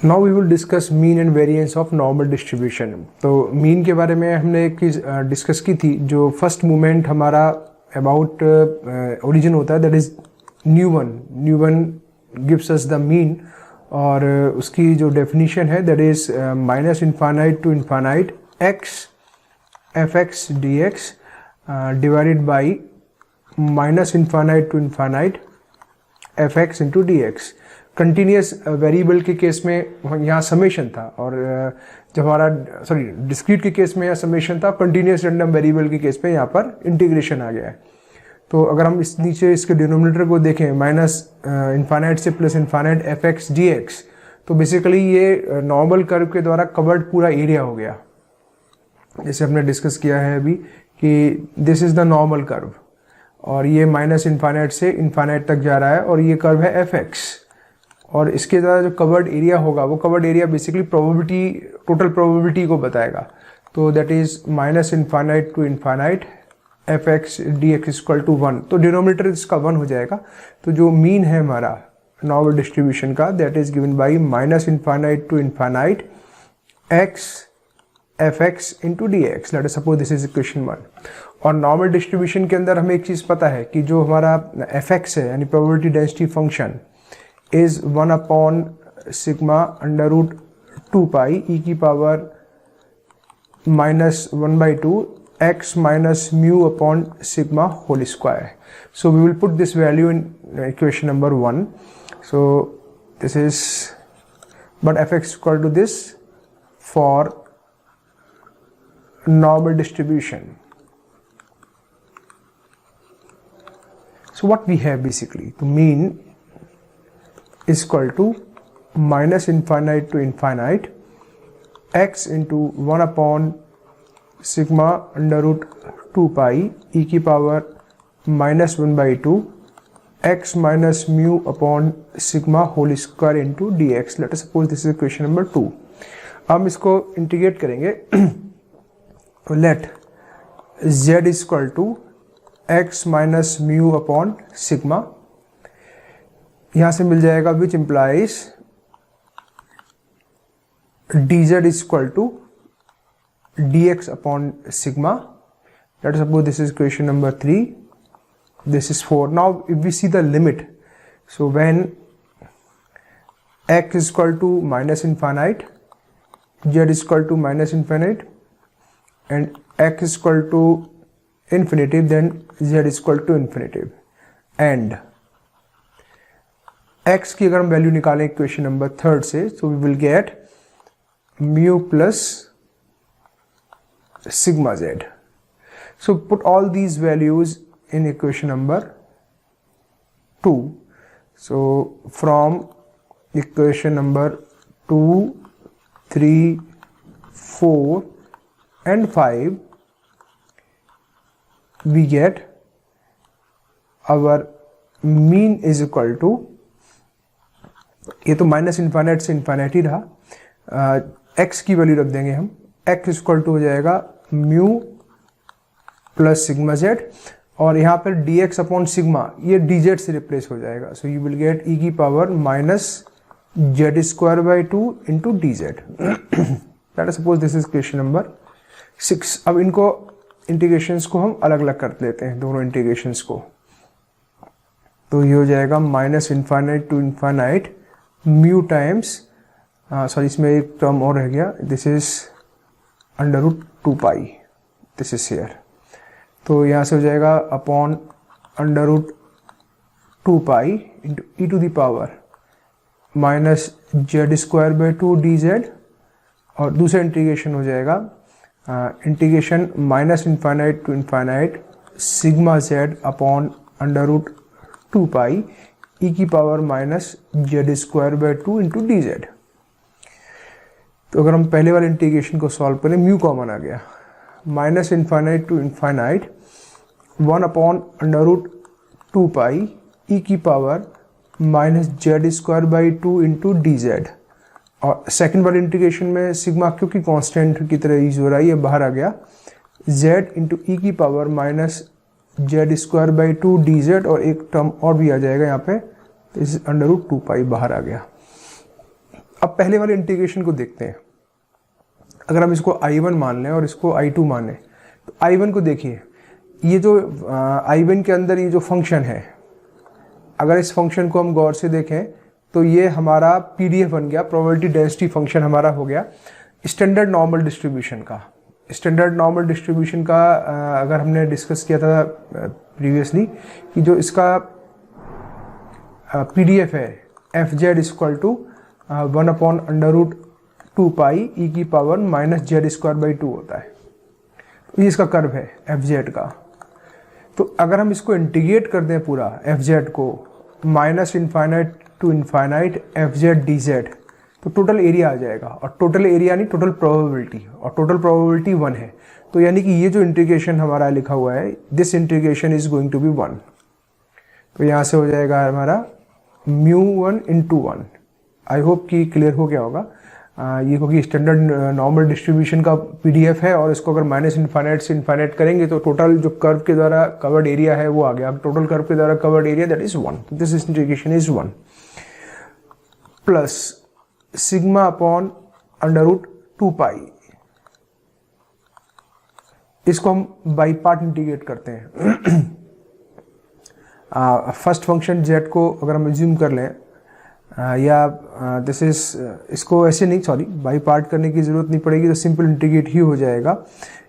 Now we will discuss mean and variance of normal distribution. तो mean के बारे में हमने एक चीज़ डिस्कस की थी, जो फर्स्ट मूवमेंट हमारा अबाउट ओरिजिन होता है, that is mu one gives us the mean, और उसकी जो डेफिनेशन है that is minus infinite to infinite x f x d x divided by minus infinite to infinite f x into d x. Continuous variable के case में यहाँ summation था, और जब हमारा डिस्क्रीट के केस में यहाँ समेशन था, कंटिन्यूस रैंडम वेरिएबल के केस में यहाँ पर इंटीग्रेशन आ गया है। तो अगर हम इस नीचे इसके डिनोमिनेटर को देखें, माइनस इनफाइनाइट से plus infinite f x d x, तो बेसिकली ये नॉर्मल कर्व के द्वारा कवर्ड पूरा एरिया हो गया। जैसे हमने डिस्कस किया है अभी कि this is the normal curve, और ये माइनस इनफाइनाइट से इनफाइनाइट तक जा रहा है, और ये कर्व है एफ एक्स, और इसके द्वारा जो कवर्ड एरिया होगा वो covered area basically probability, total probability को बताएगा। तो that is minus infinite to infinite f x d x equal to 1, तो डिनोमिनेटर इसका 1 हो जाएगा। तो जो मीन है हमारा नॉर्मल डिस्ट्रीब्यूशन का, that is given by minus infinite to infinite x f x into d x. Let us suppose this is equation 1। और नॉर्मल डिस्ट्रीब्यूशन के अंदर हमें एक चीज़ पता है कि जो हमारा एफ एक्स है, यानी probability density function, is 1 upon sigma under root 2 pi e की power minus 1/2 x minus mu upon sigma whole square. So we will put this value in equation number 1. So this is, but fx equal to this for normal distribution. So what we have basically, to mean is equal to minus infinite to infinite x into 1 upon sigma under root 2 pi e की power minus 1/2 x minus mu upon sigma whole square into dx. Let us suppose this is equation number 2. हम इसको integrate करेंगे। let z is equal to x minus mu upon sigma, यहाँ से मिल जाएगा which implies dz is equal to dx upon sigma. Let us suppose this is equation number 3, this is 4. Now if we see the limit, so when x is equal to minus infinite, z is equal to minus infinite and x is equal to infinitive, then z is equal to infinitive, and x की अगर हम value निकालें equation number 3 से, so we will get mu plus sigma z. So put all these values in equation number 2. So from equation number 2, 3, 4 and 5 we get our mean is equal to, ये तो minus infinite से infinite ही रहा, x की value रख देंगे हम, x equal to हो जाएगा म्यू प्लस सिग्मा z, और यहाँ पर dx अपॉन सिग्मा ये dz से रिप्लेस हो जाएगा. So you will get e की power minus Z square by 2 into D Z. Let us suppose this is question number 6. अब इनको इंटीग्रेशंस को हम अलग अलग कर लेते हैं, दोनों इंटीग्रेशंस को. तो ये हो जाएगा minus infinite to infinite mu times, sorry इसमें एक टर्म और रह गया, this is under root 2 pi, this is here. तो यहाँ से हो जाएगा upon under root 2 pi into e to the power minus Z square by 2 d Z. और दूसरा इंटीग्रेशन हो जाएगा integration minus infinite to infinite sigma z upon under root 2 pi ई की power minus Z square by 2 into D z. तो अगर हम पहले वाले इंटीग्रेशन को सॉल्व करें, म्यू कॉमन आ गया, minus infinite to infinite 1 upon under root 2 pi ई की power minus Z square by 2 into D Z. और सेकेंड वाले इंटीग्रेशन में सिग्मा क्योंकि कांस्टेंट की तरह यूज हो रहा है, ये बाहर आ गया, जेड इंटू ई की power minus Z square by 2 d Z, और एक टर्म और भी आ जाएगा यहाँ पे, तो इस अंडर रूट 2 पाई बाहर आ गया. अब पहले वाले इंटीग्रेशन को देखते हैं। अगर हम इसको I1 मान लें और इसको I2 मान लें, तो I1 को देखिए, ये जो I1 के अंदर ये जो फंक्शन है, अगर इस फंक्शन को हम गौर से देखें तो ये हमारा PDF बन गया, प्रोबेबिलिटी डेंसिटी फंक्शन हमारा हो गया स्टैंडर्ड नॉर्मल डिस्ट्रीब्यूशन का। स्टैंडर्ड नॉर्मल डिस्ट्रीब्यूशन का अगर हमने डिस्कस किया था प्रीवियसली कि जो इसका PDF है fz equal to 1/√2 pi e की पावर -z²/2 होता है। ये इसका कर्व है fz का। तो अगर हम इसको इंटीग्रेट कर दें पूरा fz को -∞ to ∞ fz dz, तो टोटल एरिया आ जाएगा, और टोटल एरिया यानी टोटल प्रोबेबिलिटी, और टोटल प्रोबेबिलिटी 1 है। तो यानी कि ये जो इंटीग्रेशन हमारा लिखा हुआ है, this integration is going to be 1। तो यहाँ से हो जाएगा हमारा μ1 × 1। आई होप कि क्लियर हो गया होगा। ये क्योंकि स्टैंडर्ड नॉर्मल डिस्ट्रीब्यूशन का PDF है, और इसको अगर -∞ से ∞ करेंगे तो टोटल जो कर्व के द्वारा कवर्ड एरिया है वो आ गया। टोटल कर्व के द्वारा covered area that is 1। This integration is 1 plus σ/√2 pi. इसको हम बाई पार्ट इंटीग्रेट करते हैं। फर्स्ट फंक्शन z को अगर हम एज्यूम कर लें, या दिस इज, इसको ऐसे नहीं, सॉरी, बाई पार्ट करने की ज़रूरत नहीं पड़ेगी, तो सिंपल इंटीग्रेट ही हो जाएगा।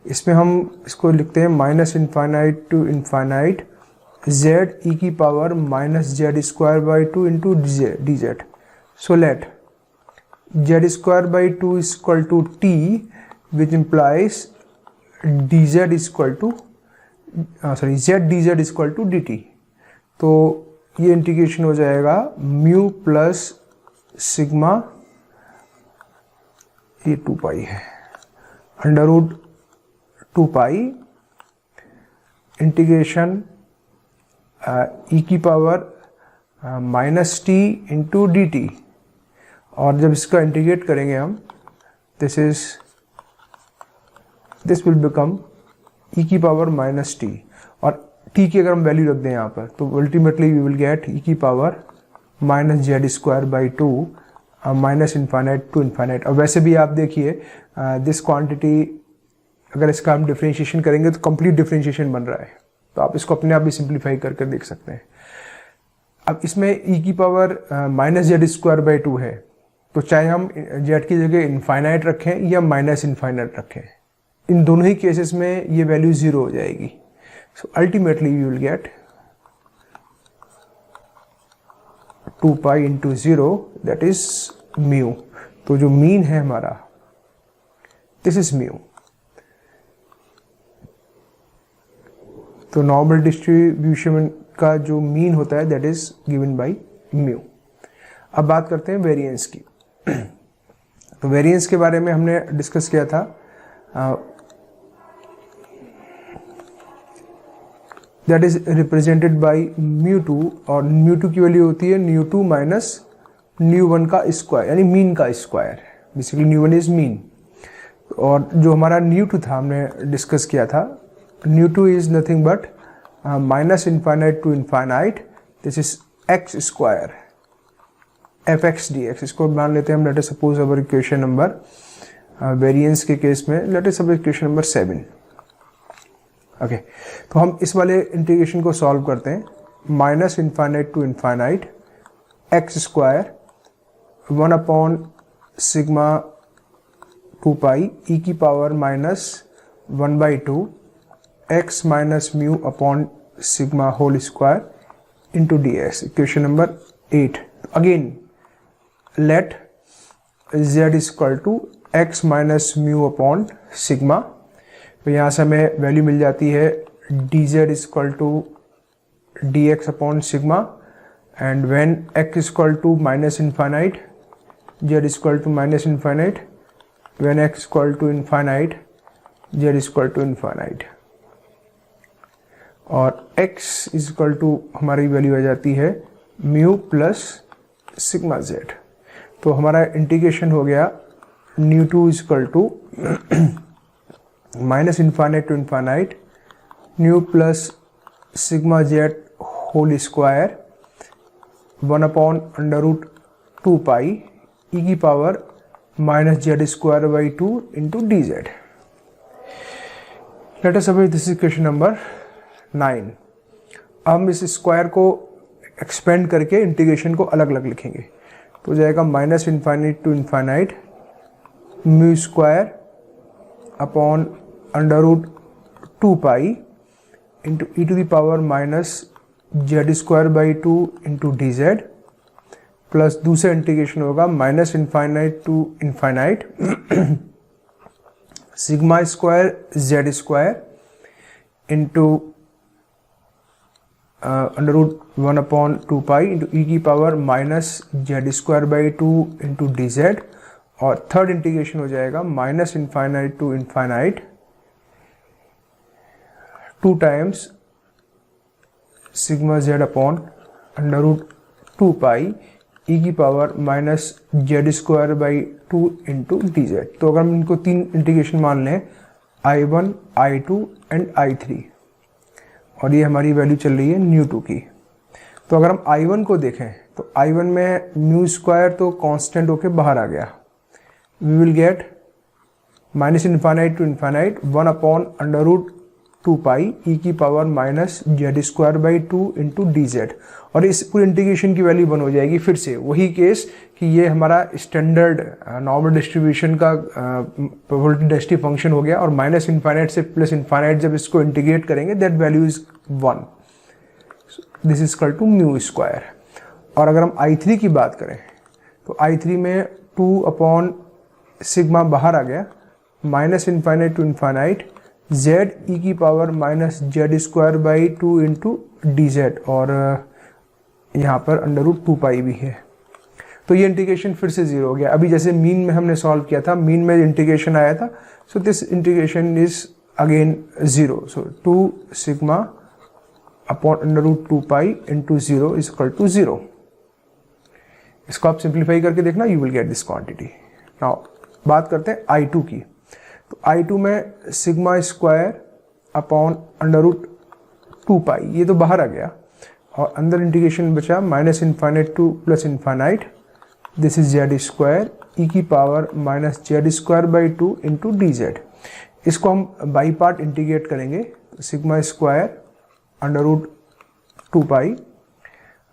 इसमें हम इसको लिखते हैं -∞ to ∞ z e की power -z²/2 × dz। So let z²/2 is equal to t, which implies dz is equal to z dz is equal to dt। तो ये इंटीग्रेशन हो जाएगा म्यू प्लस सिग्मा, ये 2 पाई है, √2 पाई इंटीग्रेशन e की power -t × dt। और जब इसका इंटीग्रेट करेंगे हम, दिस विल बिकम e की पावर -t, और t की अगर हम वैल्यू रख दें यहाँ पर, तो ultimately we will get e की पावर -z²/2 -∞ to ∞। और वैसे भी आप देखिए दिस क्वांटिटी, अगर इसका हम डिफरेंशिएशन करेंगे तो कंप्लीट डिफरेंशिएशन बन रहा है। तो आप इसको अपने आप भी सिंप्लीफाई करके देख सकते हैं। अब इसमें e की पावर -z²/2 है, तो चाहे हम z की जगह इनफाइनाइट रखें या -∞ रखें, इन दोनों ही केसेस में ये वैल्यू 0 हो जाएगी। So ultimately you will gate 2 pi × 0 that is mu. तो जो मीन है हमारा, दिस इज म्यू। तो नॉर्मल डिस्ट्रीब्यूशन का जो मीन होता है that is given by mu. अब बात करते हैं वेरिएंस की। तो वेरिएंस के बारे में हमने डिस्कस किया था। दैट इज रिप्रेजेंटेड बाय μ2, और μ2 की वैल्यू होती है μ2 माइनस μ1 का स्क्वायर, यानी मीन का स्क्वायर। Basically μ1 is mean. और जो हमारा μ2 था, हमने डिस्कस किया था, μ2 is nothing but -∞ to ∞, this is x square fx dx। इसको मान लेते हैं हम, let us suppose our equation number, variance के केस में let us suppose equation number 7। Okay, तो हम इस वाले इंटीग्रेशन को सॉल्व करते हैं। -∞ to ∞ x square 1/σ2 pi e की power -1/2 x minus mu upon sigma whole square into ds। Equation number 8। Again let z is equal to x minus mu upon sigma. तो यहाँ से हमें वैल्यू मिल जाती है dz is equal to dx upon sigma, and when x is equal to -∞ z is equal to -∞, when x equal to ∞ z is equal to ∞, और x is equal to हमारी value आ जाती है mu plus sigma z। तो हमारा integration हो गया μ2 is equal to -∞ to ∞ mu plus sigma z whole square 1/√2 pi ई की power minus Z square by 2 into D Z. Let us suppose this is question number 9। हम इस square को expand करके integration को अलग अलग लिखेंगे, तो हो जाएगा minus infinite to infinite mu square upon under root 2 pi into e to the power minus Z square by 2 into D z, plus दूसरा इंटीग्रेशन होगा minus infinite to infinite sigma square z square into under root 1 upon 2 pi into e की power minus Z square by 2 into D Z, और third integration हो जाएगा minus infinite to infinite 2 times sigma z upon under root 2 pi ई की power minus Z square by 2 into D z. तो अगर हम इनको 3 integration मान लें, I1, I2 एंड I3, और ये हमारी वैल्यू चल रही है न्यू2 की। तो अगर हम I1 को देखें तो I1 में म्यू स्क्वायर तो कांस्टेंट होके बाहर आ गया, we will get minus infinite to infinite 1 upon under root 2 pi ई की power minus Z square by 2 into D Z, और इस पूरे इंटीग्रेशन की वैल्यू 1 हो जाएगी। फिर से वही केस कि ये हमारा स्टैंडर्ड नॉर्मल डिस्ट्रीब्यूशन का प्रोबेबिलिटी डेंसिटी फंक्शन हो गया, और माइनस इनफाइनाइट से प्लस इनफाइनाइट जब इसको इंटीग्रेट करेंगे that value is 1, this is equal to mu square. और अगर हम I3 की बात करें तो I3 में 2 अपॉन सिग्मा बाहर आ गया, minus infinite to infinite z e की power minus Z square by 2 into D Z, और यहाँ पर अंडर रूट 2 पाई भी है। तो ये इंटीग्रेशन फिर से 0 हो गया। अभी जैसे मीन में हमने सॉल्व किया था, मीन में इंटीग्रेशन आया था, so this integration is again 0। So 2 sigma upon under root 2 pi into 0 is equal to 0। इसको आप सिंप्लीफाई करके देखना, you will get this quantity. Now बात करते हैं I2 की। तो I2 में sigma square upon under root 2 pi, ये तो बाहर आ गया, और अंदर इंटीग्रेशन बचा minus infinite to plus infinite, this is z square e की power minus Z square by 2 into D z. इसको हम बाई पार्ट इंटीग्रेट करेंगे, तो sigma square under root 2 pi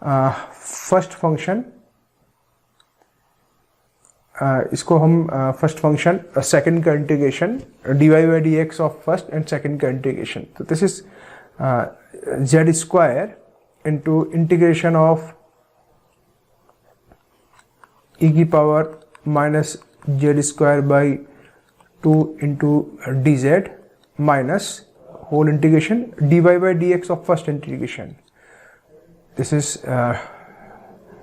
first function, इसको हम फर्स्ट फंक्शन सेकंड का integration dy by d x of first and second का integration, तो this is z square into integration of e की power minus Z square by 2 into D z minus whole integration dy by d x of first integration, this is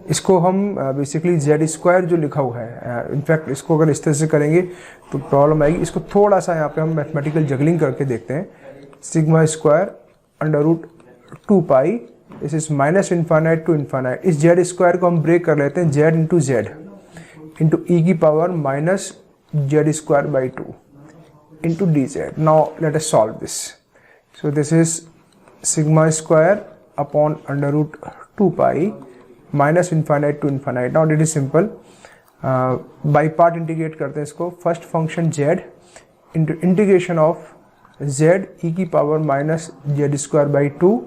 इसको हम basically Z square जो लिखा हुआ है, in fact इसको अगर इस तरह से करेंगे तो प्रॉब्लम आएगी। इसको थोड़ा सा यहाँ पे हम मैथमेटिकल जगलिंग करके देखते हैं। Sigma square under root 2 pi, this is minus infinite to infinite, इस जेड स्क्वायर को हम ब्रेक कर लेते हैं, Z into Z into e की power minus Z square by 2 into D Z. Now let us solve this. So this is sigma square upon under root 2 pi minus infinite to infinite. Now it is simple, by part integrate करते हैं इसको। First function z into integration of z e की power minus Z square by 2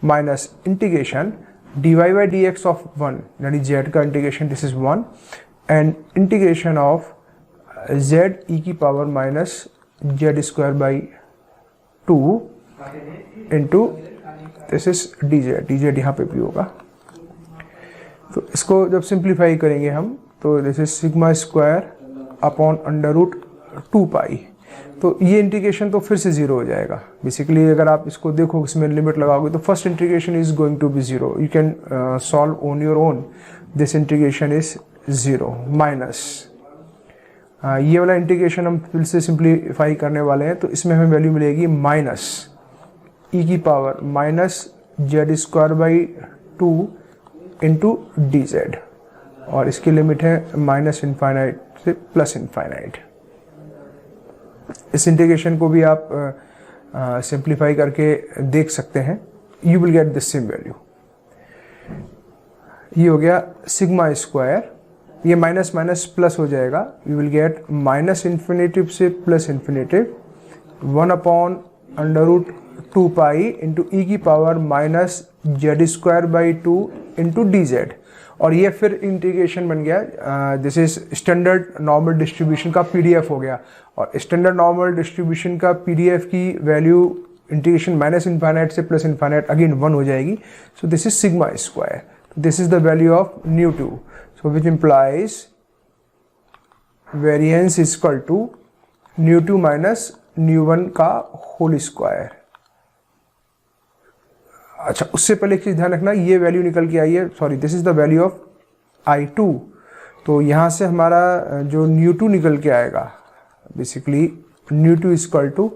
minus integration dy by d x of 1, यानी z का integration, this is 1, and integration of z e की power minus Z square by 2 into this is d z यहाँ पे भी होगा। तो इसको जब सिंप्लीफाई करेंगे हम तो this is sigma square upon under root 2 pi, तो ये इंटीग्रेशन तो फिर से 0 हो जाएगा। बेसिकली अगर आप इसको देखो, इसमें लिमिट लगाओगे तो first integration is going to be 0, you can solve on your own, this integration is 0 minus ये वाला इंटीग्रेशन हम फिर से सिंप्लीफाई करने वाले हैं, तो इसमें हमें वैल्यू मिलेगी माइनस ई की power minus Z square by 2 into D Z, और इसकी लिमिट है माइनस इनफाइनाइट से प्लस इनफाइनाइट। इस इंटीग्रेशन को भी आप सिंप्लीफाई करके देख सकते हैं, you will get this same value. ये हो गया सिग्मा स्क्वायर ये माइनस माइनस प्लस हो जाएगा, we will get minus infinite से plus infinite 1/√2 pi into e की power minus z²/2 into dz। और ये फिर इंटीग्रेशन बन गया, this is standard normal distribution का PDF हो गया। और स्टैंडर्ड नॉर्मल डिस्ट्रीब्यूशन का PDF की वैल्यू इंटीग्रेशन माइनस इन्फाइनाइट से प्लस इन्फाइनाइट अगेन 1 हो जाएगी। So this is sigma square, this is the value of ν2, so which implies variance is equal to ν2 minus ν1 का होल स्क्वायर। अच्छा, उससे पहले एक चीज ध्यान रखना, ये वैल्यू निकल के आई है, sorry this is the value of I2। तो यहाँ से हमारा जो ν2 निकल के आएगा, basically ν2 is equal to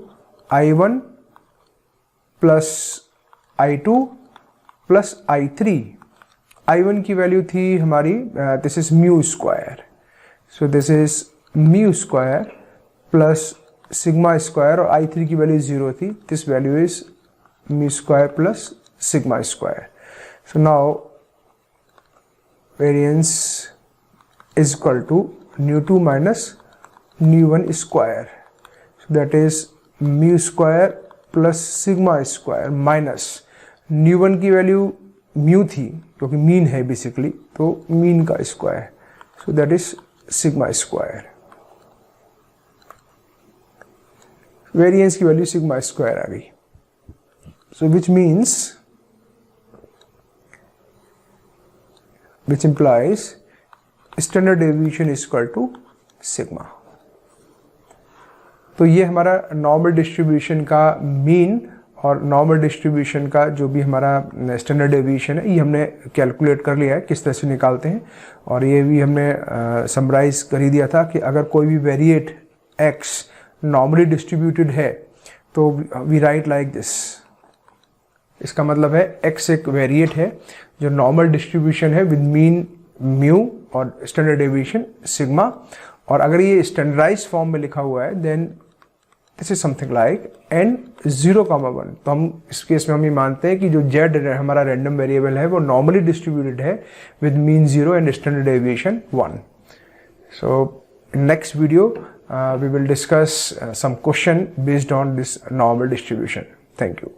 I1 plus I2 plus I3। I1 की वैल्यू थी हमारी, this is mu square, so this is mu square plus sigma square, और I3 की वैल्यू 0 थी, this value is mu square plus sigma square. So now variance is equal to ν2 minus ν1 square. So that is mu square plus sigma square minus ν1 की value mu थी क्योंकि mean है basically, तो mean का square, so that is sigma square. Variance की value sigma square आ गई। सो which implies standard deviation is equal to sigma। तो ये हमारा नॉर्मल डिस्ट्रीब्यूशन का मीन और नॉर्मल डिस्ट्रीब्यूशन का जो भी हमारा स्टैंडर्ड डेविएशन है, ये हमने कैलकुलेट कर लिया है किस तरह से निकालते हैं। और ये भी हमने समराइज कर ही दिया था कि अगर कोई भी वेरिएट x नॉर्मली डिस्ट्रीब्यूटेड है तो वी राइट लाइक दिस। इसका मतलब है x एक वेरिएट है जो नॉर्मल डिस्ट्रीब्यूशन है विद मीन म्यू और स्टैंडर्ड डेविएशन सिग्मा। और अगर ये स्टैंडर्डाइज फॉर्म में लिखा हुआ है then this is something like n 0,1। तो हम इस केस में हम ये मानते हैं कि जो z हमारा रैंडम वेरिएबल है वो नॉर्मली डिस्ट्रीब्यूटेड है with mean 0 and standard deviation 1। So in next video we will discuss some question based on this normal distribution. Thank you.